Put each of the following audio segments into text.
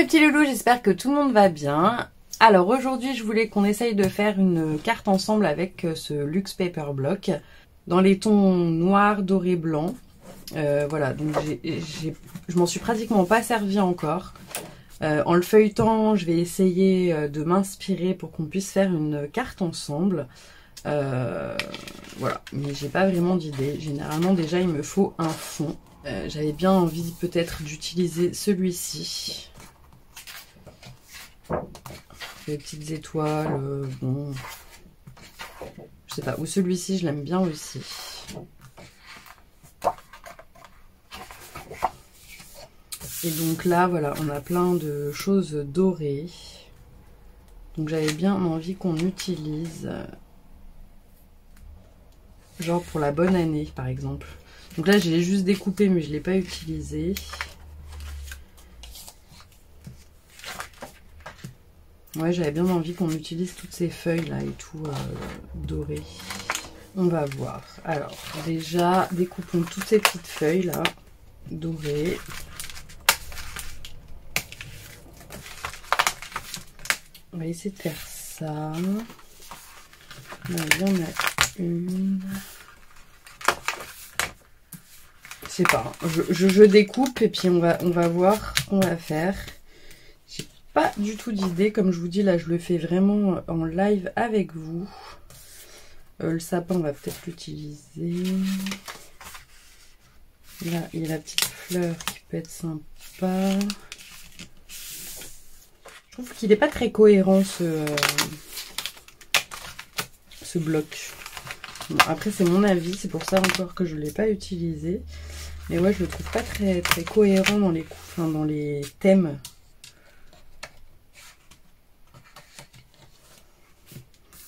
mes petits loulous, j'espère que tout le monde va bien. Alors aujourd'hui je voulais qu'on essaye de faire une carte ensemble avec ce Luxe Paper Block dans les tons noir, doré, blanc. Voilà, donc je m'en suis pratiquement pas servi encore. En le feuilletant, je vais essayer de m'inspirer pour qu'on puisse faire une carte ensemble. Voilà, mais j'ai pas vraiment d'idée. Généralement déjà il me faut un fond. J'avais bien envie peut-être d'utiliser celui-ci. Les petites étoiles, bon, je sais pas, ou celui-ci je l'aime bien aussi. Et donc là voilà, on a plein de choses dorées, donc j'avais bien envie qu'on utilise, genre pour la bonne année par exemple. Donc là j'ai juste découpé mais je l'ai pas utilisé. Ouais, j'avais bien envie qu'on utilise toutes ces feuilles là et tout dorées. On va voir. Alors déjà découpons toutes ces petites feuilles là dorées. On va essayer de faire ça. Là, il y en a une. Je sais pas. Je découpe et puis on va voir ce qu'on va faire. J'ai pas du tout d'idée. Comme je vous dis, là, je le fais vraiment en live avec vous. Le sapin, on va peut-être l'utiliser. Là, il y a la petite fleur qui peut être sympa. Je trouve qu'il n'est pas très cohérent ce bloc. Bon, après c'est mon avis, c'est pour ça encore que je ne l'ai pas utilisé. Mais ouais, je le trouve pas très cohérent dans les coups, enfin, dans les thèmes.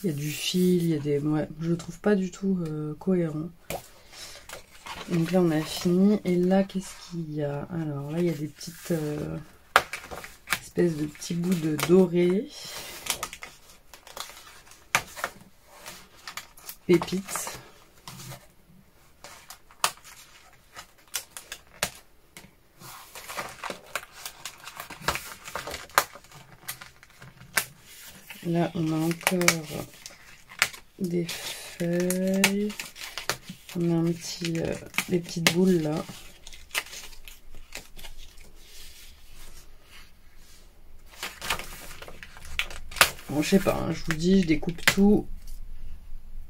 Il y a du fil, il y a des... Ouais, je le trouve pas du tout cohérent. Donc là on a fini. Et là qu'est-ce qu'il y a? Alors là il y a des petites... espèce de petits bouts de doré, pépites. Là on a encore des feuilles, on a un petit des petites boules là. Bon, je sais pas, hein, je vous dis, je découpe tout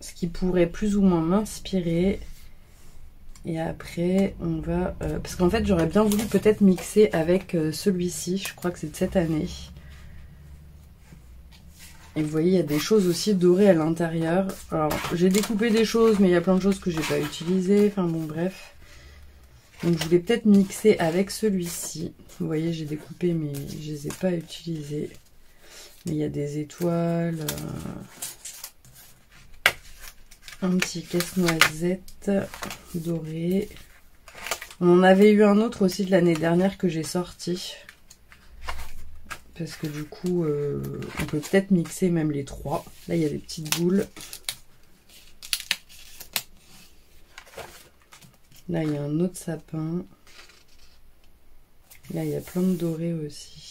ce qui pourrait plus ou moins m'inspirer. Et après, on va... parce qu'en fait, j'aurais bien voulu peut-être mixer avec celui-ci. Je crois que c'est de cette année. Et vous voyez, il y a des choses aussi dorées à l'intérieur. Alors, j'ai découpé des choses, mais il y a plein de choses que j'ai pas utilisées. Enfin bon, bref. Donc, je voulais peut-être mixer avec celui-ci. Vous voyez, j'ai découpé, mais je les ai pas utilisés. Mais il y a des étoiles, un petit casse-noisette doré. On en avait eu un autre aussi de l'année dernière que j'ai sorti. Parce que du coup, on peut peut-être mixer même les trois. Là, il y a des petites boules. Là, il y a un autre sapin. Là, il y a plein de dorés aussi.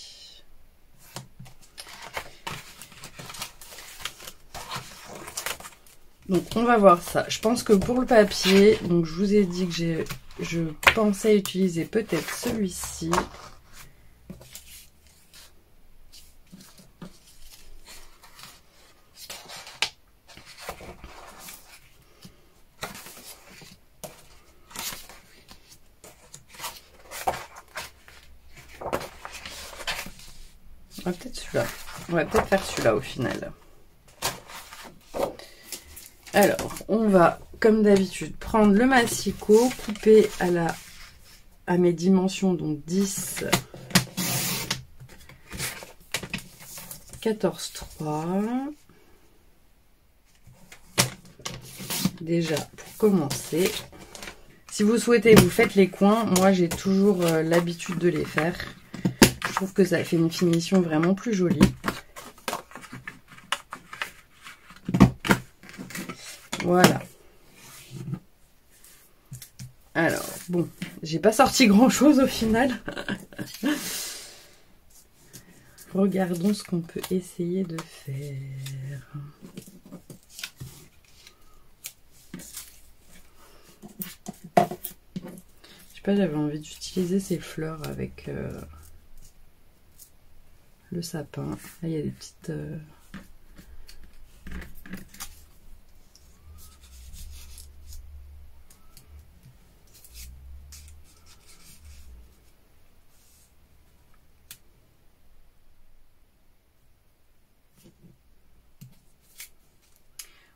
Donc on va voir ça. Je pense que pour le papier, donc je vous ai dit que je pensais utiliser peut-être celui-ci. On va peut-être celui-là. On va peut-être faire celui-là au final. Alors, on va, comme d'habitude, prendre le massicot, couper à mes dimensions, donc 10, 14, 3. Déjà, pour commencer, si vous souhaitez, vous faites les coins. Moi, j'ai toujours l'habitude de les faire. Je trouve que ça fait une finition vraiment plus jolie. Voilà. Alors, bon, j'ai pas sorti grand chose au final. regardons ce qu'on peut essayer de faire. Je sais pas, j'avais envie d'utiliser ces fleurs avec le sapin. Là, il y a des petites...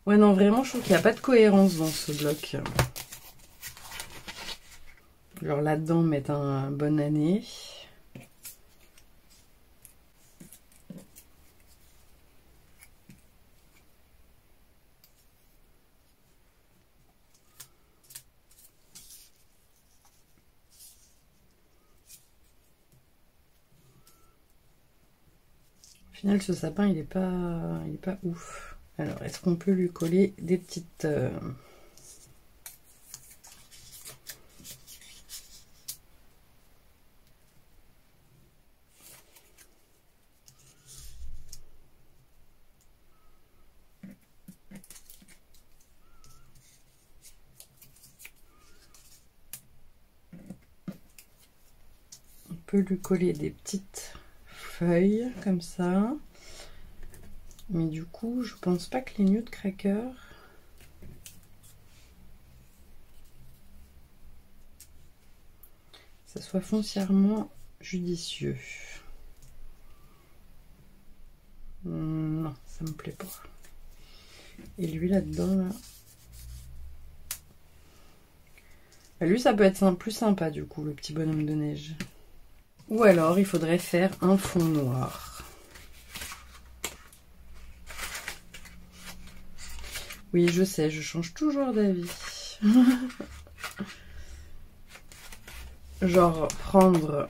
Ouais, non, vraiment, je trouve qu'il n'y a pas de cohérence dans ce bloc. Alors là-dedans, mettre un bonne année. Au final, ce sapin, il est pas ouf. Alors, est-ce qu'on peut lui coller des petites... On peut lui coller des petites feuilles comme ça. Mais du coup, je pense pas que les nutcrackers... ça soit foncièrement judicieux. Non, ça me plaît pas. Et lui là-dedans, là... Bah, lui, ça peut être plus sympa du coup, le petit bonhomme de neige. Ou alors, il faudrait faire un fond noir. Oui, je sais, je change toujours d'avis. Genre, prendre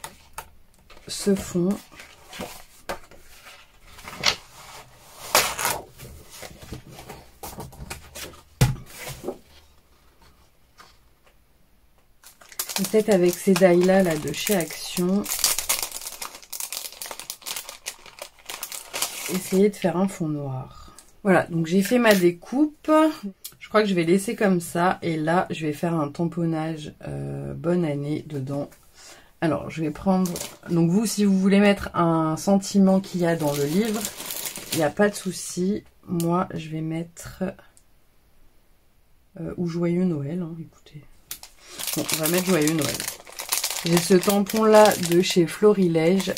ce fond. Peut-être avec ces die-là là, de chez Action. Essayer de faire un fond noir. Voilà, donc j'ai fait ma découpe. Je crois que je vais laisser comme ça. Et là, je vais faire un tamponnage bonne année dedans. Alors, je vais prendre... Donc vous, si vous voulez mettre un sentiment qu'il y a dans le livre, il n'y a pas de souci. Moi, je vais mettre... ou Joyeux Noël, hein, écoutez. Bon, on va mettre Joyeux Noël. J'ai ce tampon-là de chez Florilège.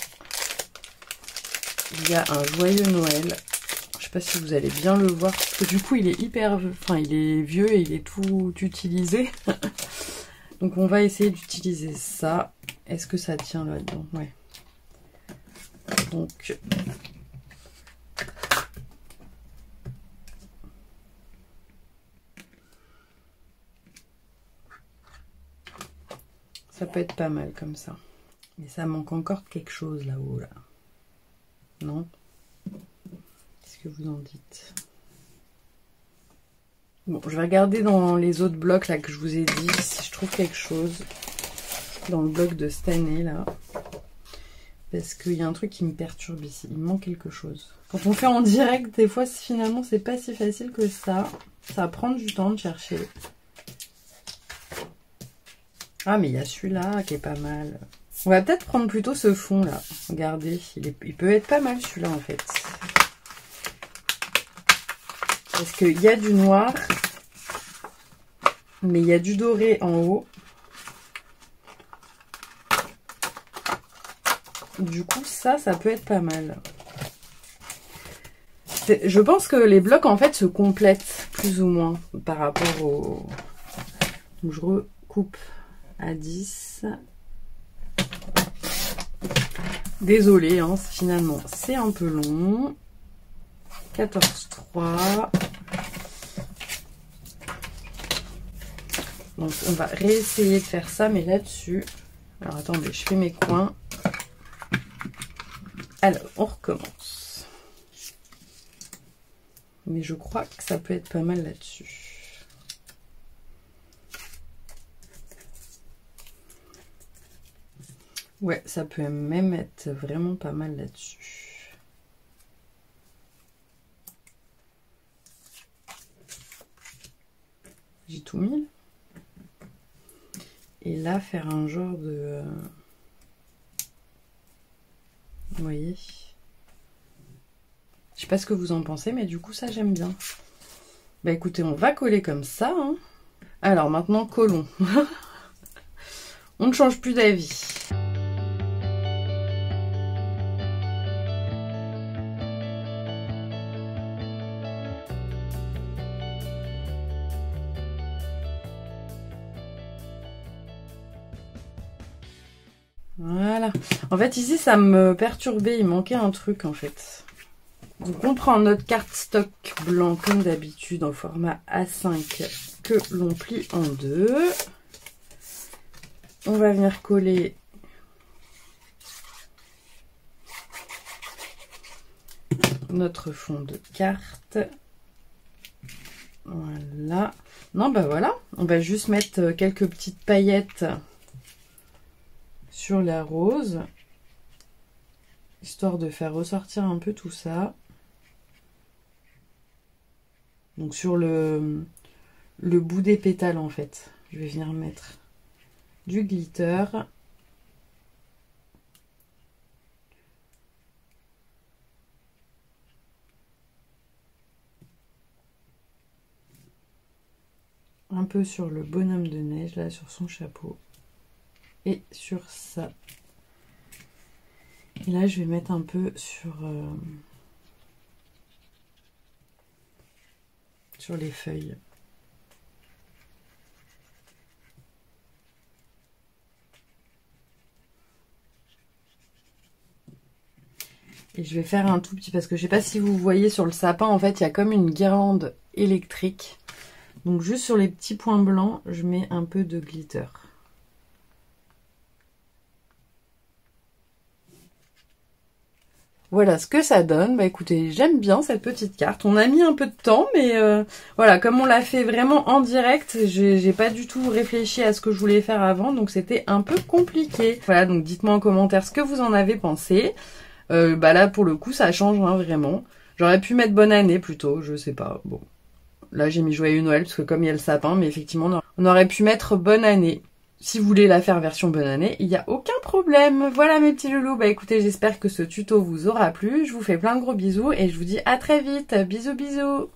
Il y a un Joyeux Noël. Je sais pas si vous allez bien le voir, parce que du coup, il est hyper... Enfin, il est vieux et il est tout utilisé. Donc, on va essayer d'utiliser ça. Est-ce que ça tient là-dedans? Ouais. Donc... ça peut être pas mal comme ça. Mais ça manque encore quelque chose là-haut, là. Non? Qu'est-ce que vous en dites? Bon, je vais regarder dans les autres blocs là que je vous ai dit si je trouve quelque chose dans le bloc de cette année là. Parce qu'il y a un truc qui me perturbe ici. Il me manque quelque chose. Quand on fait en direct, des fois, finalement, c'est pas si facile que ça. Ça va prendre du temps de chercher. Ah, mais il y a celui-là qui est pas mal. On va peut-être prendre plutôt ce fond là. Regardez, il peut être pas mal celui-là en fait. Parce qu'il y a du noir, mais il y a du doré en haut. Du coup, ça peut être pas mal. Je pense que les blocs en fait se complètent plus ou moins par rapport au... Donc, je recoupe à 10. Désolée, hein, finalement c'est un peu long. 14,3. Donc on va réessayer de faire ça, mais là-dessus... Alors attendez, je fais mes coins. Alors, on recommence. Mais je crois que ça peut être pas mal là-dessus. Ouais, ça peut même être vraiment pas mal là-dessus. J'ai tout mis. Et là, faire un genre de... Vous voyez? Je sais pas ce que vous en pensez, mais du coup, ça, j'aime bien. Bah écoutez, on va coller comme ça. Hein. Alors maintenant, collons. On ne change plus d'avis. Voilà. En fait, ici, ça me perturbait. Il manquait un truc, en fait. Donc, on prend notre cardstock blanc, comme d'habitude, en format A5, que l'on plie en deux. On va venir coller notre fond de carte. Voilà. Non, bah voilà. On va juste mettre quelques petites paillettes sur la rose, histoire de faire ressortir un peu tout ça. Donc sur le bout des pétales, en fait, je vais venir mettre du glitter. Un peu sur le bonhomme de neige, là, sur son chapeau. Et sur ça. Et là, je vais mettre un peu sur les feuilles. Et je vais faire un tout petit, parce que je sais pas si vous voyez sur le sapin, en fait, il y a comme une guirlande électrique. Donc juste sur les petits points blancs, je mets un peu de glitter. Voilà ce que ça donne. Bah écoutez, j'aime bien cette petite carte. On a mis un peu de temps, mais voilà, comme on l'a fait vraiment en direct, j'ai pas du tout réfléchi à ce que je voulais faire avant, donc c'était un peu compliqué. Voilà, donc dites-moi en commentaire ce que vous en avez pensé. Bah là, pour le coup, ça change hein, vraiment. J'aurais pu mettre bonne année plutôt, je sais pas. Bon, là j'ai mis joyeux Noël parce que comme il y a le sapin, mais effectivement, on aurait pu mettre bonne année. Si vous voulez la faire version bonne année, il n'y a aucun problème. Voilà mes petits loulous. Bah écoutez, j'espère que ce tuto vous aura plu. Je vous fais plein de gros bisous et je vous dis à très vite. Bisous bisous.